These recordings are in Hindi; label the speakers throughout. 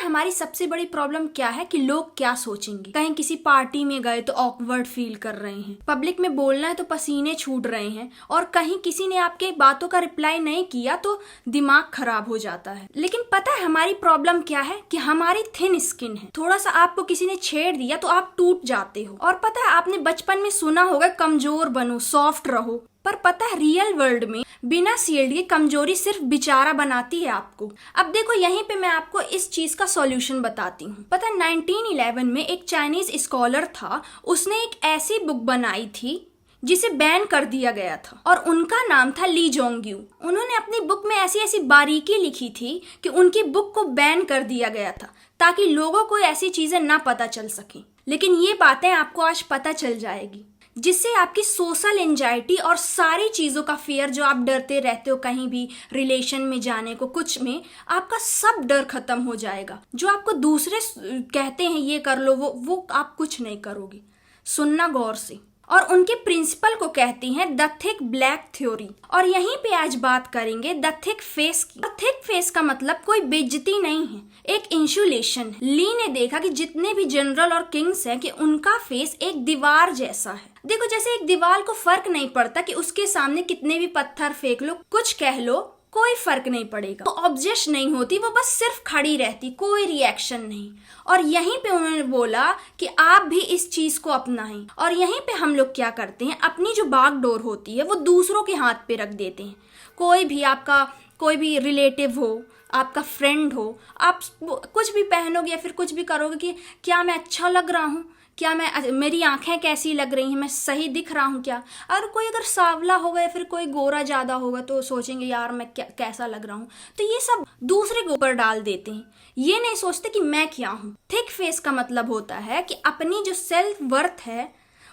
Speaker 1: है हमारी सबसे बड़ी प्रॉब्लम क्या है कि लोग क्या सोचेंगे। कहीं किसी पार्टी में गए तो ऑकवर्ड फील कर रहे हैं, पब्लिक में बोलना है तो पसीने छूट रहे हैं, और कहीं किसी ने आपके बातों का रिप्लाई नहीं किया तो दिमाग खराब हो जाता है। लेकिन पता है हमारी प्रॉब्लम क्या है कि हमारी थिन स्किन है। थोड़ा सा आपको किसी ने छेड़ दिया तो आप टूट जाते हो। और पता है आपने बचपन में सुना होगा कमजोर बनो, सॉफ्ट रहो, पर पता है रियल वर्ल्ड में बिना शील्ड के कमजोरी सिर्फ बेचारा बनाती है आपको। अब देखो यहीं पे मैं आपको इस चीज का सॉल्यूशन बताती हूँ। पता है 1911 में एक चाइनीज स्कॉलर था, उसने एक ऐसी बुक बनाई थी जिसे बैन कर दिया गया था, और उनका नाम था ली जोंग्यू। उन्होंने अपनी बुक में ऐसी ऐसी बारीकी लिखी थी कि उनकी बुक को बैन कर दिया गया था ताकि लोगों को ऐसी चीजें ना पता चल सके। लेकिन ये बातें आपको आज पता चल जाएगी, जिससे आपकी सोशल एंजाइटी और सारी चीजों का फियर, जो आप डरते रहते हो कहीं भी रिलेशन में जाने को, कुछ में, आपका सब डर खत्म हो जाएगा। जो आपको दूसरे कहते हैं ये कर लो, वो आप कुछ नहीं करोगे। सुनना गौर से। और उनके प्रिंसिपल को कहती हैं द थिक ब्लैक थ्योरी। और यहीं पे आज बात करेंगे द थिक फेस की। थिक फेस का मतलब कोई बेइज्जती नहीं है, एक इंसुलेशन है। ली ने देखा कि जितने भी जनरल और किंग्स हैं कि उनका फेस एक दीवार जैसा है। देखो जैसे एक दीवार को फर्क नहीं पड़ता कि उसके सामने कितने भी पत्थर फेंक लो, कुछ कह लो, कोई फर्क नहीं पड़ेगा। तो ऑब्जेक्ट नहीं होती, वो बस सिर्फ खड़ी रहती, कोई रिएक्शन नहीं। और यहीं पे उन्होंने बोला कि आप भी इस चीज को अपनाएं। और यहीं पे हम लोग क्या करते हैं, अपनी जो बागडोर होती है वो दूसरों के हाथ पे रख देते हैं। कोई भी आपका कोई भी रिलेटिव हो, आपका फ्रेंड हो, आप कुछ भी पहनोगे या फिर कुछ भी करोगे कि क्या मैं अच्छा लग रहा हूँ, क्या मेरी आंखें कैसी लग रही हैं, मैं सही दिख रहा हूँ क्या। और कोई अगर सांवला होगा या फिर कोई गोरा ज्यादा होगा तो सोचेंगे यार मैं कैसा लग रहा हूँ। तो ये सब दूसरे के ऊपर डाल देते हैं, ये नहीं सोचते कि मैं क्या हूँ। थिक फेस का मतलब होता है कि अपनी जो सेल्फ वर्थ है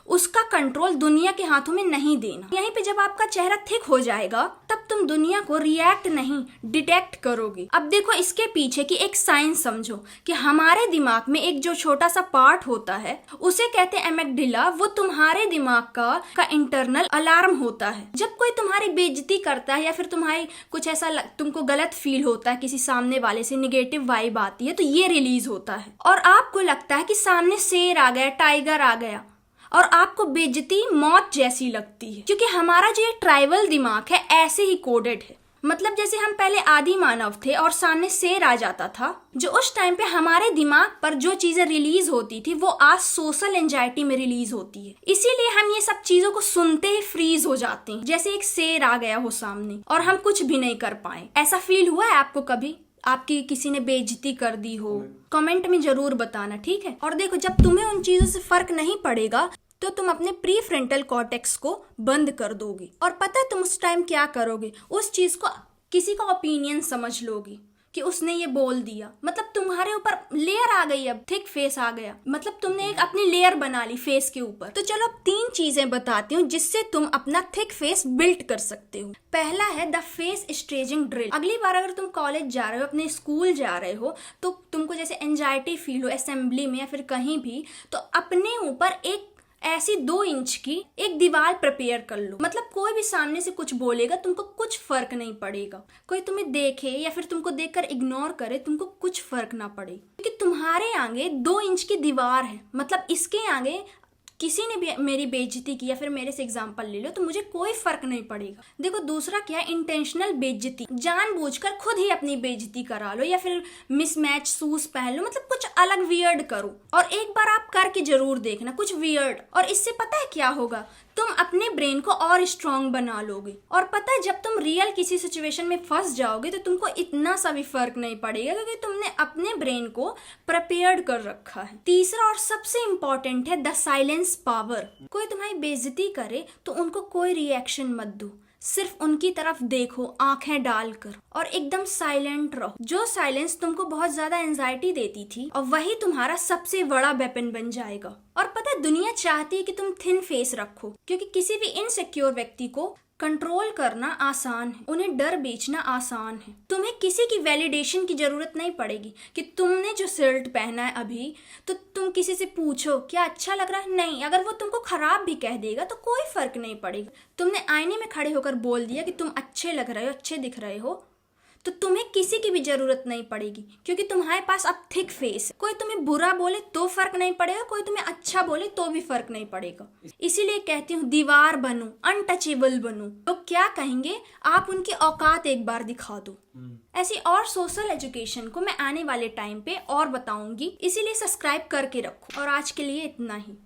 Speaker 1: उसका कंट्रोल दुनिया के हाथों में नहीं देना। यहीं पे जब आपका चेहरा थिक हो जाएगा तब तुम दुनिया को रिएक्ट नहीं डिटेक्ट करोगे। अब देखो इसके पीछे की एक साइंस समझो कि हमारे दिमाग में एक जो छोटा सा पार्ट होता है उसे कहते हैं एमिगडाला। वो तुम्हारे दिमाग का इंटरनल अलार्म होता है। जब कोई तुम्हारी बेइज्जती करता है या फिर तुम्हारी कुछ ऐसा तुमको गलत फील होता है, किसी सामने वाले से नेगेटिव वाइब आती है, तो ये रिलीज होता है और आपको लगता है कि सामने शेर आ गया, टाइगर आ गया, और आपको बेइज्जती मौत जैसी लगती है। क्योंकि हमारा जो ये ट्राइबल दिमाग है ऐसे ही कोडेड है। मतलब जैसे हम पहले आदि मानव थे और सामने शेर आ जाता था, जो उस टाइम पे हमारे दिमाग पर जो चीजें रिलीज होती थी वो आज सोशल एंजाइटी में रिलीज होती है। इसीलिए हम ये सब चीजों को सुनते ही फ्रीज हो जाते हैं, जैसे एक शेर आ गया हो सामने और हम कुछ भी नहीं कर पाए। ऐसा फील हुआ है आपको कभी? आपकी किसी ने बेइज्जती कर दी हो? कमेंट में जरूर बताना, ठीक है। और देखो जब तुम्हें उन चीजों से फर्क नहीं पड़ेगा तो तुम अपने प्री फ्रंटल कॉर्टेक्स को बंद कर दोगे। और पता है तुम उस टाइम क्या करोगे? उस चीज को किसी का ओपिनियन समझ लोगे कि उसने ये बोल दिया, मतलब तुम्हारे ऊपर लेयर आ गई, अब थिक फेस आ गया, मतलब तुमने एक अपनी लेयर बना ली फेस के ऊपर। तो चलो अब 3 चीजें बताती हूँ जिससे तुम अपना थिक फेस बिल्ड कर सकते हो। पहला है द फेस स्ट्रेचिंग ड्रिल। अगली बार अगर तुम कॉलेज जा रहे हो, अपने स्कूल जा रहे हो, तो तुमको जैसे एंजाइटी फील हो असेंबली में या फिर कहीं भी, तो अपने ऊपर एक ऐसी 2 इंच की एक दीवार प्रिपेयर कर लो। मतलब कोई भी सामने से कुछ बोलेगा तुमको कुछ फर्क नहीं पड़ेगा। कोई तुम्हें देखे या फिर तुमको देखकर इग्नोर करे, तुमको कुछ फर्क ना पड़े, क्योंकि तुम्हारे आगे 2 इंच की दीवार है। मतलब इसके आगे किसी ने भी मेरी बेइज्जती की या फिर मेरे से एग्जांपल ले लो तो मुझे कोई फर्क नहीं पड़ेगा। देखो दूसरा क्या है, इंटेंशनल बेइज्जती। जानबूझकर खुद ही अपनी बेइज्जती करा लो या फिर मिसमैच शूज पहन लो, मतलब कुछ अलग वियर्ड करो। और एक बार आप करके जरूर देखना कुछ वियर्ड, और इससे पता है क्या होगा, तुम अपने ब्रेन को और स्ट्रांग बना लोगे। और पता है जब तुम रियल किसी सिचुएशन में फंस जाओगे तो तुमको इतना सा भी फर्क नहीं पड़ेगा, क्योंकि तुमने अपने ब्रेन को प्रिपेयर्ड कर रखा है। तीसरा और सबसे इंपॉर्टेंट है द साइलेंस पावर। कोई तुम्हारी बेइज्जती करे तो उनको कोई रिएक्शन मत दो, सिर्फ उनकी तरफ देखो आंखें डालकर और एकदम साइलेंट रहो। जो साइलेंस तुमको बहुत ज्यादा एंजाइटी देती थी और वही तुम्हारा सबसे बड़ा वेपन बन जाएगा। और पता है दुनिया चाहती है कि तुम थिन फेस रखो, क्योंकि किसी भी इनसिक्योर व्यक्ति को कंट्रोल करना आसान है, उन्हें डर बेचना आसान है। तुम्हें किसी की वैलिडेशन की जरूरत नहीं पड़ेगी कि तुमने जो शर्ट पहना है अभी, तो तुम किसी से पूछो क्या अच्छा लग रहा है। नहीं, अगर वो तुमको खराब भी कह देगा तो कोई फर्क नहीं पड़ेगा। तुमने आईने में खड़े होकर बोल दिया कि तुम अच्छे लग रहे हो, अच्छे दिख रहे हो, तो तुम्हें किसी की भी जरूरत नहीं पड़ेगी, क्योंकि तुम्हारे पास अब थिक फेस है। कोई तुम्हें बुरा बोले तो फर्क नहीं पड़ेगा, कोई तुम्हें अच्छा बोले तो भी फर्क नहीं पड़ेगा। इसीलिए कहती हूँ दीवार बनो, अनटचेबल बनो। लोग क्या कहेंगे, आप उनकी औकात एक बार दिखा दो। ऐसी और सोशल एजुकेशन को मैं आने वाले टाइम पे और बताऊंगी, इसीलिए सब्सक्राइब करके रखो। और आज के लिए इतना ही।